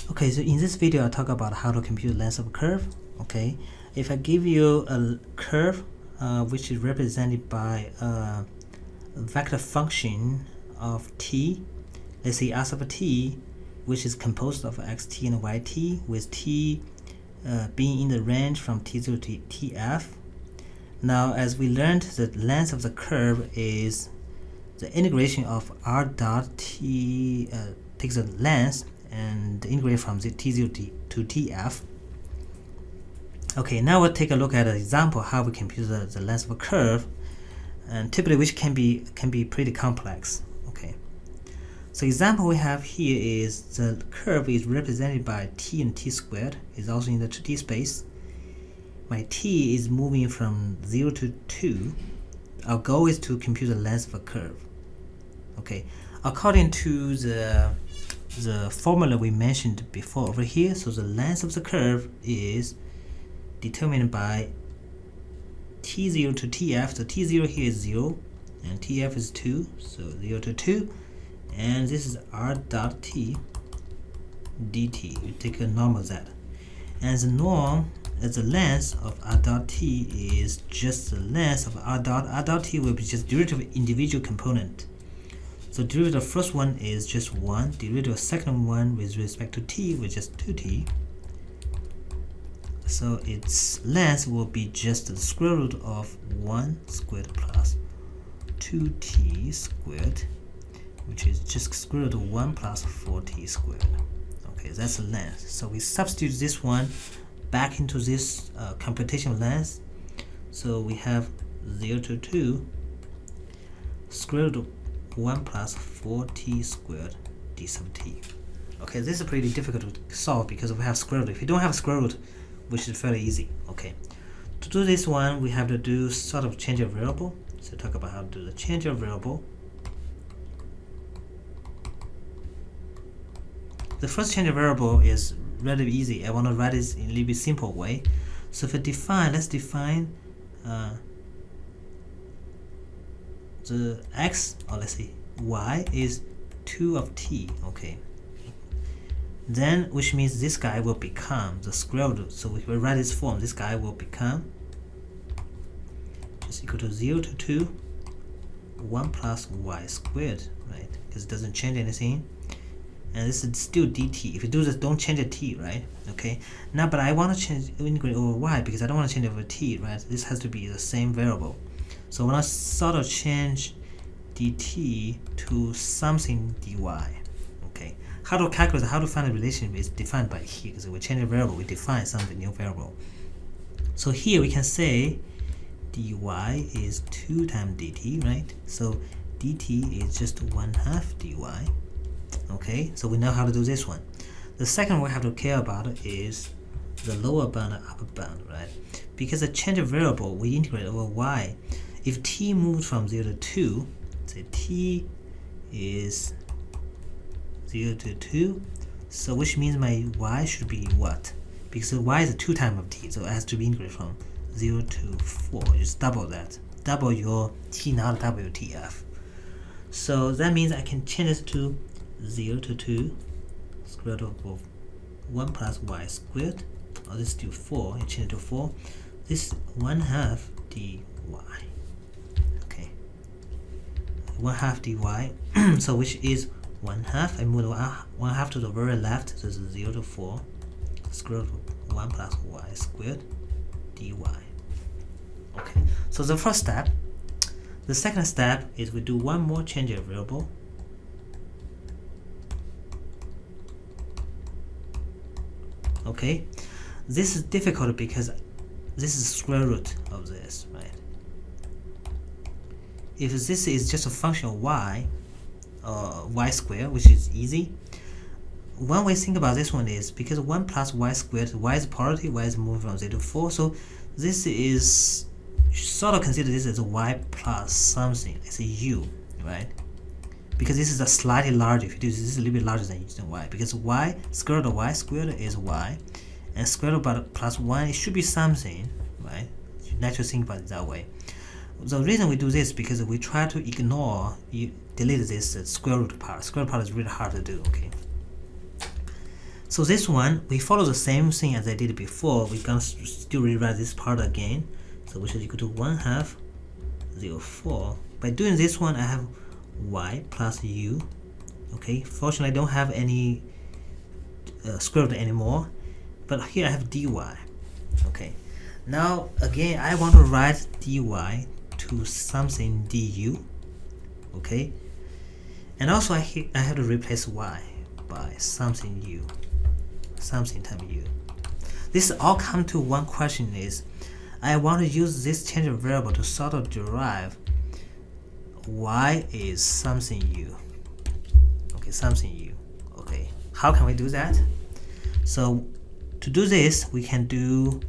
Okay, so in this video I'll talk about how to compute length of a curve. Okay, if I give you a curve which is represented by a vector function of t, let's say s of t, which is composed of xt and yt, with t being in the range from t0 to tf. Now, as we learned, the length of the curve is the integration of r dot t takes the length and integrate from t0 to tf. Okay, now we'll take a look at an example how we compute the length of a curve, and typically which can be pretty complex. Okay, so example we have here is the curve is represented by t and t squared, is also in the 2D space. My t is moving from 0 to 2. Our goal is to compute the length of a curve. Okay, according to the formula we mentioned before over here, so the length of the curve is determined by t0 to tf. So t0 here is 0 and tf is 2, so 0 to 2, and this is r dot t dt. You take a norm of that, and the norm as the length of r dot t is just the length of r dot t will be just derivative of individual component. So derivative of the first one is just 1, derivative of the second one with respect to t with just 2t. So its length will be just the square root of 1 squared plus 2t squared, which is just square root of 1 plus 4t squared. Okay, that's the length. So we substitute this one back into this computational length. So we have 0 to 2 square root of 1 plus 4t squared d sub t. Okay, this is pretty difficult to solve because we have square root. If you don't have square root, which is fairly easy. Okay, to do this one, we have to do sort of change of variable. So talk about how to do the change of variable. The first change of variable is relatively easy. I want to write this in a little bit simple way. So if I define, let's define the x, or let's say y is 2 of t. Okay, then which means this guy will become the square root. So if we write this form, this guy will become just equal to 0 to 2 1 plus y squared, right? Because it doesn't change anything, and this is still dt. If you do this, don't change the t, right? Okay, now but I want to integrate over y because I don't want to change over t, right? This has to be the same variable. So when I sort of change dt to something dy. Okay, how to calculate, how to find the relationship is defined by here, because we change a variable, we define something new variable. So here we can say dy is 2 times dt, right? So dt is just 1/2 dy. Okay, so we know how to do this one. The second we have to care about is the lower bound and upper bound, right? Because the change of variable we integrate over y. If t moves from 0 to 2, say t is 0 to 2, so which means my y should be what? Because y is 2 times of t, so it has to be integrated from 0 to 4. Just double that. Double your t, not double your tf. So that means I can change this to 0 to 2 square root of 1 plus y squared, or this is to 4, you change it to 4. This is 1/2 dy. Okay, 1/2 dy. So which is 1/2. I move 1/2 to the very left, so this is 0 to 4 square root of 1 plus y squared dy. Okay, so the first step. The second step is we do one more change of variable. Okay, this is difficult because this is square root of this, right? If this is just a function of y, y squared, which is easy. One way to think about this one is because 1 plus y squared, y is polarity, y is moving from 0 to 4, so this is sort of consider this as a y plus something, it's a u, right? Because this is a slightly larger, if you do this is a little bit larger than y, because y, square root of y squared is y, and square root of plus 1, it should be something, right? You naturally think about it that way. The reason we do this is because we try to ignore, delete this square root part. Square root part is really hard to do, okay? So this one, we follow the same thing as I did before. We're gonna still rewrite this part again. So which is equal to 1/2 0 4. By doing this one, I have y plus u. Okay, fortunately I don't have any square root anymore, but here I have dy. Okay, now again I want to write dy to something du. Okay, and also I have to replace y by something u, something times u. This all come to one question is, I want to use this change of variable to sort of derive y is something u. Okay, something u. Okay, how can we do that? So to do this, we can do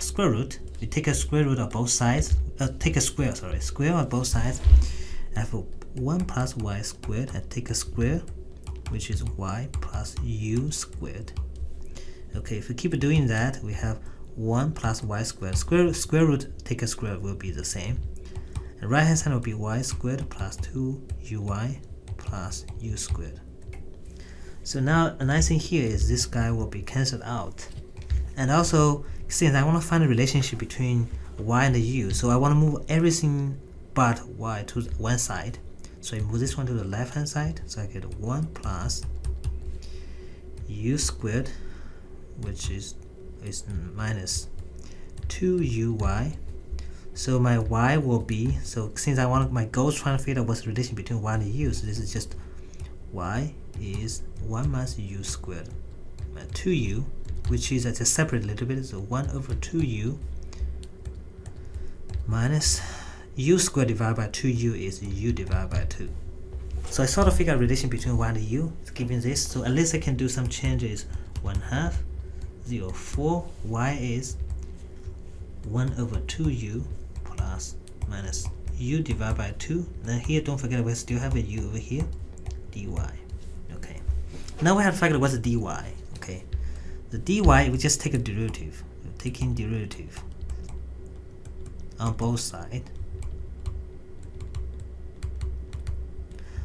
square root. We take a square root of both sides. Take a square, sorry, square of both sides. I have 1 plus y squared. I take a square, which is y plus u squared. Okay, if we keep doing that, we have 1 plus y squared. Square root, take a square, will be the same. The right hand side will be y squared plus 2uy plus u squared. So now a nice thing here is this guy will be cancelled out. And also, since I want to find a relationship between y and the u, so I want to move everything but y to one side. So I move this one to the left hand side. So I get 1 plus u squared, which is minus 2uy. So my y will be, so since I want my goal is trying to figure out what's the relation between y and u, so this is just y is 1 minus u squared, 2u, which is I just separate a little bit, so 1 over 2u minus u squared divided by 2u is u divided by 2. So I sort of figure out relation between y and u, given this, so at least I can do some changes. 1/2 0 4, y is 1 over 2u plus minus u divided by 2. Then here, don't forget we still have a u over here, dy. Okay, now we have to figure out what's the dy. Okay, the dy, we just take a derivative. We're taking derivative on both sides.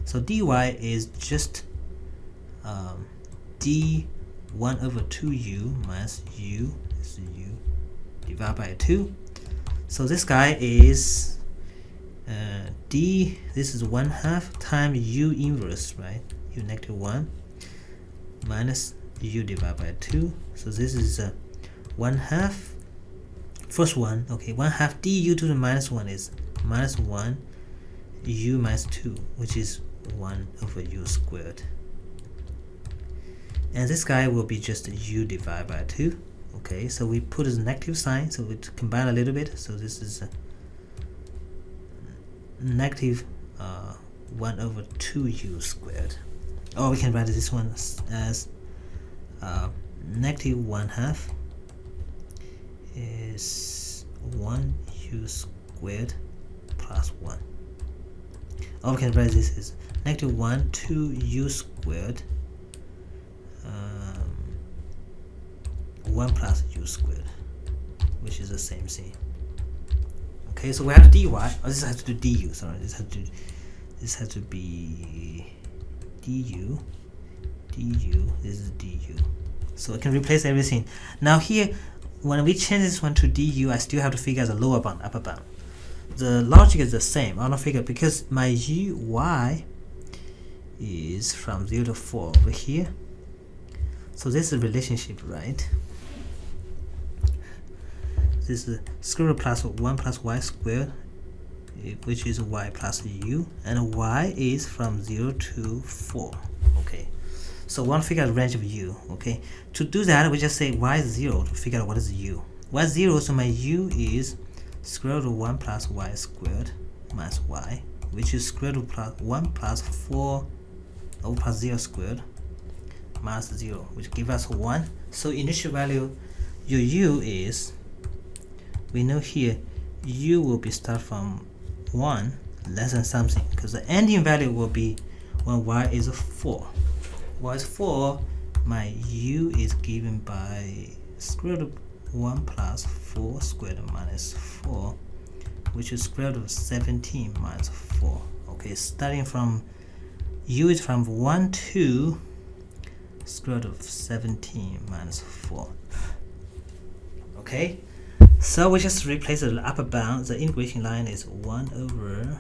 So dy is just d 1 over 2u minus u, this is u, divided by 2. So this guy is d, this is 1/2 times u inverse, right? U negative 1 minus u divided by 2. So this is 1/2, first one, okay, 1/2 du to the minus 1 is minus 1 u minus 2, which is 1 over u squared. And this guy will be just u divided by 2. Okay, so we put a negative sign, so we combine a little bit. So this is negative 1 over 2u squared. Or we can write this one as negative 1/2 is 1u squared plus 1. Or we can write this as negative 1 2u squared 1 plus u squared, which is the same thing. Okay, so we have dy. Oh, this has to do du. Sorry, this has to be du. This is du. So I can replace everything. Now here, when we change this one to du, I still have to figure out the lower bound, upper bound. The logic is the same. I want to figure because my y is from 0 to 4 over here. So this is a relationship, right? This is square root plus 1 plus y squared, which is y plus u, and y is from 0 to 4. Okay, so we want to figure out the range of u. Okay, to do that, we just say y is 0 to figure out what is u. Y is 0, so my u is square root of 1 plus y squared minus y, which is square root plus 1 plus 4 over plus 0 squared minus 0, which gives us 1. So initial value, your u is, we know here u will be start from 1 less than something, because the ending value will be when y is 4. Y is 4, my u is given by square root of 1 plus 4 squared minus 4, which is square root of 17 minus 4. Okay, starting from u is from 1 to square root of 17 minus 4. Okay, so we just replace the upper bound. The integration line is 1 over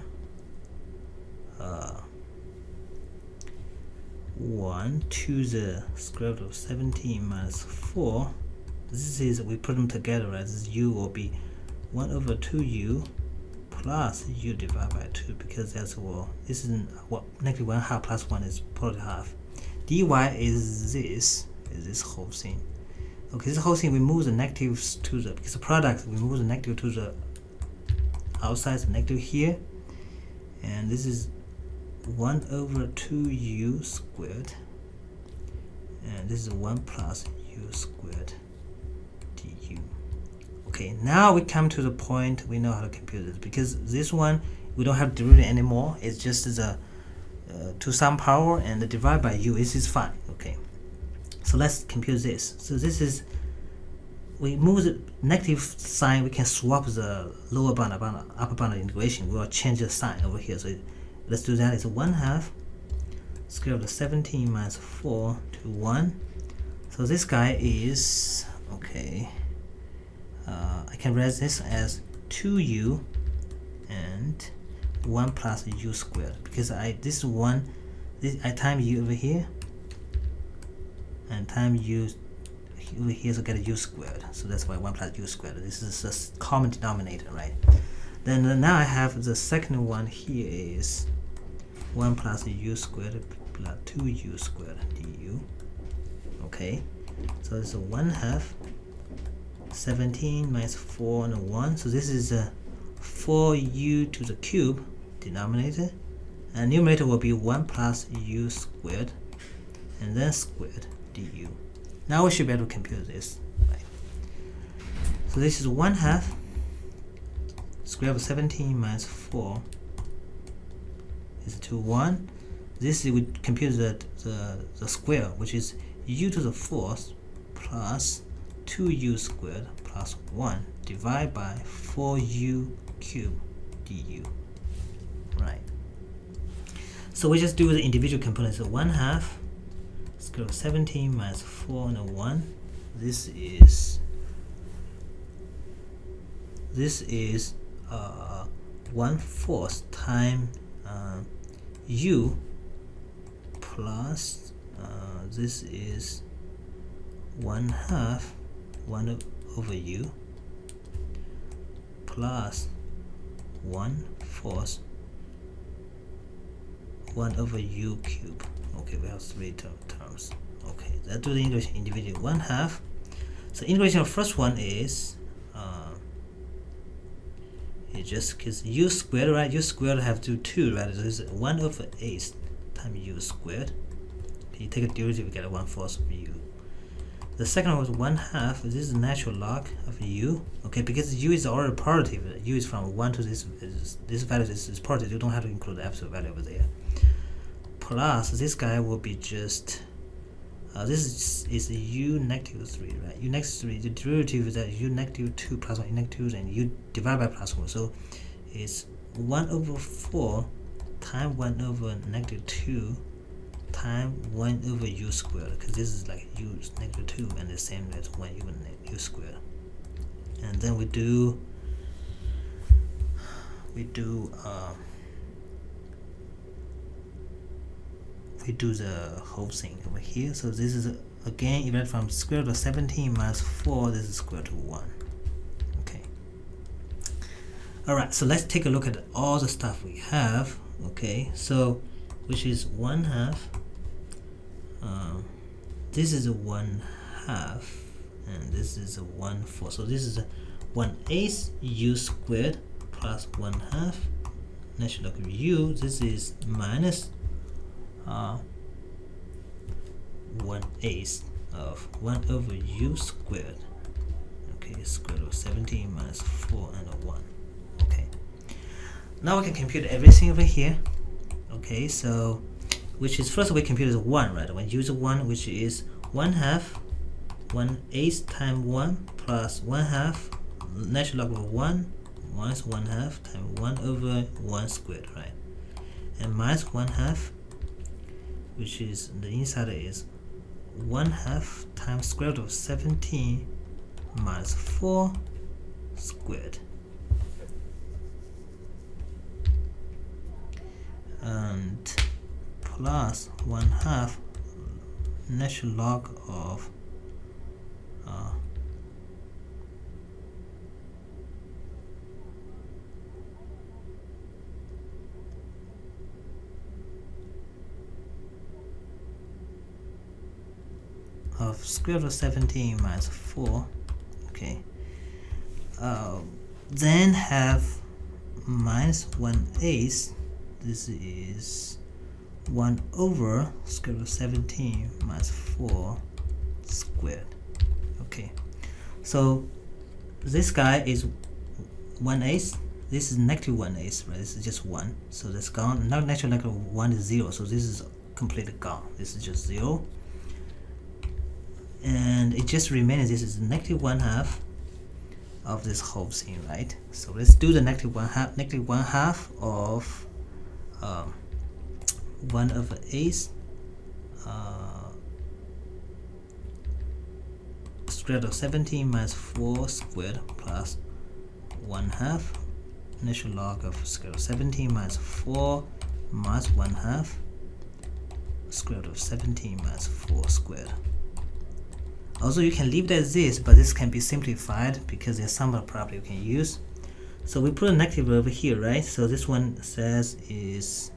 1 to the square root of 17 minus 4. This is, we put them together, right? This u will be 1 over 2u plus u divided by 2, because that's what this is what negative 1/2 plus 1 is positive half. Dy is this whole thing. Okay, this whole thing we move the negatives to the, because the product we move the negative to the outside, the negative here, and this is 1 over 2u squared, and this is 1 plus u squared du. Okay, now we come to the point we know how to compute this, because this one we don't have derivative anymore. It's just the to some power and the divide by u. This is fine. Okay, so let's compute this. So this is, we move the negative sign, we can swap the lower bound upper bound of integration. We will change the sign over here. So let's do that. It's 1/2 square root of 17 minus 4 to 1. So this guy is, okay, I can write this as 2u and 1 plus u squared, because this one, I time u over here and time u over here, so get a u squared. So that's why 1 plus u squared. This is a common denominator, right? Then now I have the second one here is 1 plus u squared plus 2u squared du. Okay, so it's a 1/2 17 minus 4 and 1. So this is a 4u to the cube denominator, and numerator will be 1 plus u squared and then squared du. Now we should be able to compute this, right? So this is 1/2 square root of 17 minus 4 is to 1. This we compute the square, which is u to the 4th plus 2u squared plus 1 divided by 4u cubed du. Right. So we just do the individual components. So 1/2 square root of 17 minus 4 and 1. This is 1/4 times u plus this is 1/2 1 over u plus 1/4 1 over u cube. Okay, we have 3 terms. Okay, let's do the integration individually. 1/2. So integration of first one is it's just because u squared, right? U squared have to do 2, right? So this is 1 over 8 times u squared. Okay, you take a derivative, you get a 1/4 of u. The second one was 1/2. This is the natural log of u. Okay, because u is already positive. U is from 1 to this value is positive. You don't have to include the absolute value over there. Plus this guy will be just this is u negative 3, right? U negative 3. The derivative is that u negative 2 plus 1 u negative 2, and u divided by plus 1. So it's 1 over 4 times 1 over negative 2 times 1 over u squared, because this is like u is negative 2 and the same as 1 u squared. And then we do the whole thing over here. So this is again evaluated from square root of 17 minus 4. This is square root of 1. Okay. Alright, so let's take a look at all the stuff we have. Okay, so which is 1/2. This is a 1/2, and this is a 1/4. So this is a 1/8 u squared plus 1/2 natural log of u. This is minus 1/8 of 1 over u squared. Okay, square root of 17 minus 4 and a 1. Okay. Now we can compute everything over here. Okay, so which is first we compute is 1, right? When you use 1, which is 1/2 1/8 times 1 plus 1/2 natural log of 1 minus 1/2 times 1 over 1 squared, right? And minus 1/2, which is the inside is 1/2 times square root of 17 minus 4 squared. And plus 1/2 natural log of square root of 17 minus 4. Okay. Then have minus 1/8. This is 1 over square root of 17 minus 4 squared. Okay. So this guy is 1/8. This is negative 1/8, right? This is just 1. So that's gone. Now natural log of 1 is 0. So this is completely gone. This is just 0. And it just remains, this is negative 1/2 of this whole thing, right? So let's do the negative 1/2. Negative 1/2 of 1 over 8 square root of 17 minus 4 squared plus 1/2 natural log of square root of 17 minus 4 minus 1/2 square root of 17 minus 4 squared. Also, you can leave it as this, but this can be simplified because there's some property you can use. So we put a negative over here, right? So this one says is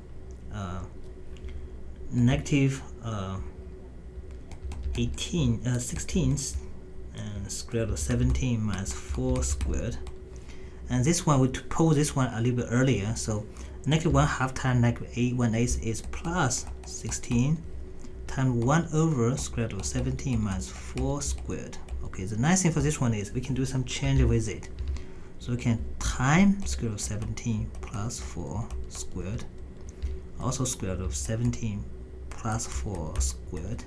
negative 16 and square root of 17 minus 4 squared. And this one, we pose this one a little bit earlier. So negative 1/2 times negative 1/8 is plus 16 times 1 over square root of 17 minus 4 squared. Okay, the nice thing for this one is we can do some change with it. So we can time square root of 17 plus 4 squared. Also square root of 17 plus 4 squared.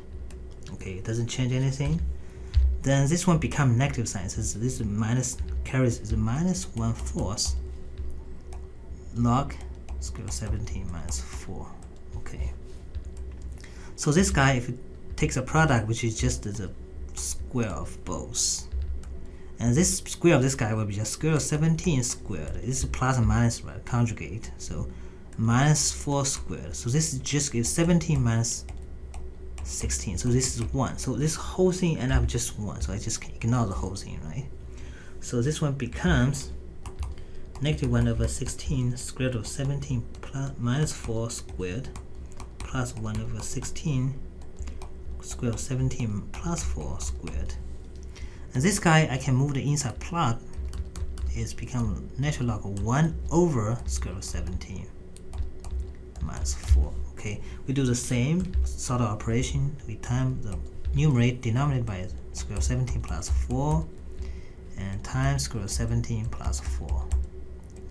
Okay, it doesn't change anything. Then this one become negative sign. So this is minus, carries the minus 1/4 log square root of 17 minus 4. Okay. So this guy, if it takes a product which is just the square of both, and this square of this guy will be just square root of 17 squared. This is plus and minus, right? Conjugate. So minus 4 squared. So this is just is 17 minus 16. So this is 1. So this whole thing ends up just 1. So I just ignore the whole thing, right? So this one becomes negative 1 over 16 square root of 17 plus minus 4 squared plus 1 over 16 square root of 17 plus 4 squared. And this guy, I can move the inside plot, is become natural log of 1 over square root of 17 minus 4. Okay, we do the same sort of operation. We times the numerator denominated by square root of 17 plus 4 and times square root of 17 plus 4.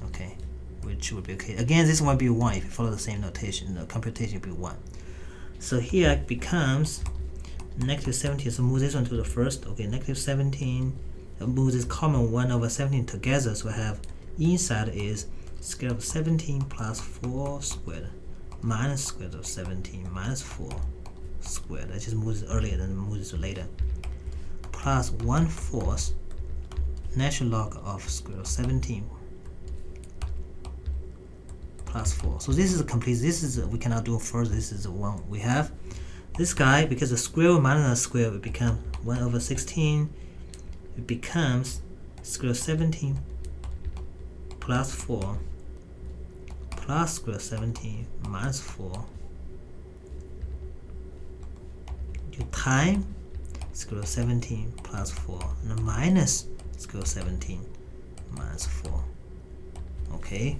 Okay, which would be okay. Again, this one will be 1 if you follow the same notation. The computation will be 1. So here it becomes negative 17. So move this one to the first. Okay, negative 17. Move this common 1 over 17 together. So we have inside is square root of 17 plus 4 squared minus square root of 17 minus 4 squared. I just moved this earlier than move this later. Plus 1/4 natural log of square root of 17 plus 4. So this is a complete. This is we cannot do first. This is the one we have. This guy, because the square root minus the square will become 1 over 16. It becomes square root of 17 plus 4 plus square root of 17 minus 4 you time square root of 17 plus 4 and minus square root of 17 minus 4. Okay,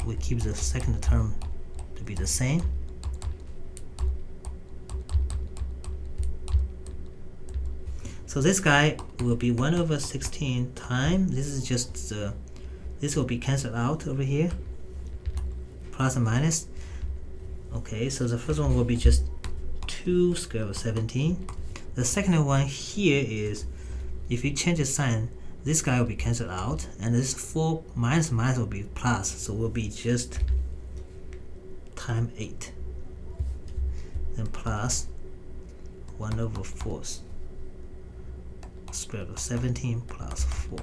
we keep the second term to be the same. So this guy will be 1 over 16 times, this is just this will be cancelled out over here, plus and minus. Okay, so the first one will be just 2 square root of 17. The second one here is, if you change the sign, this guy will be cancelled out, and this 4 minus minus will be plus, so it will be just times 8, then plus 1 over 4 square root of 17 plus 4.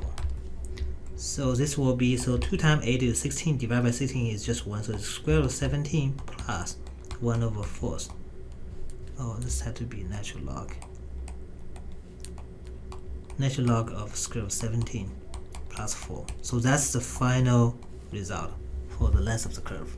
So this will be, so 2 times 8 is 16 divided by 16 is just 1, so it's square root of 17 plus 1 over 4. Oh, this had to be natural log. Natural log of square root of 17 plus 4. So that's the final result for the length of the curve.